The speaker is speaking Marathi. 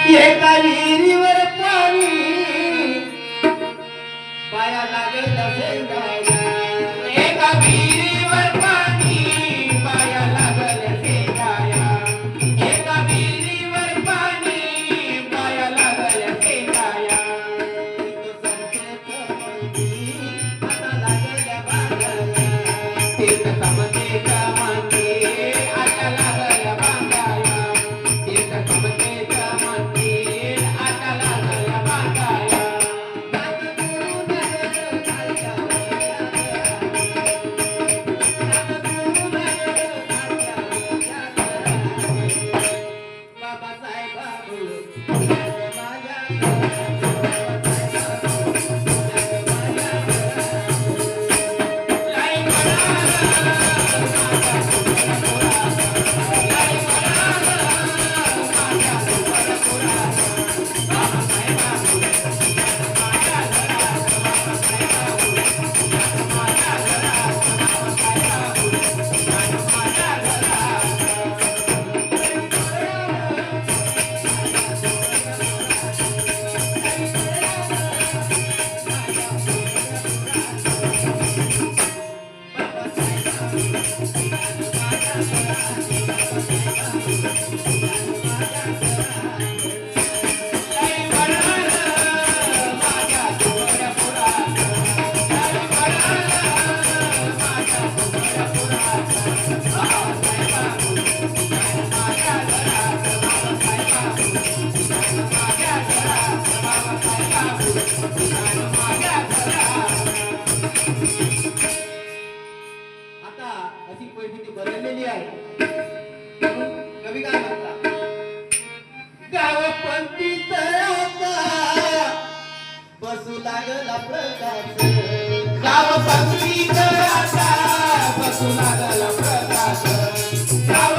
एका विहिरीवर पाणी पाया लागेल शेंगाया एका विहिरीवर पाणी पाया लागल शेंगाया एका विहिरीवर पाणी पाया लागल शेंगाया आता लागल बांधाया तीर्थ समतेचा मंदिर आता लागल बांधाया तीर्थ समतेचा मंदिर आता लागल बांधाया बाबासाहेब बाबू आता अशी परिस्थिती बदललेली आहे कवी काय म्हणतात गाव पंथीत आता बसू लागला प्रकाश गाव पंथीत आता बसू लागला प्रकाश गाव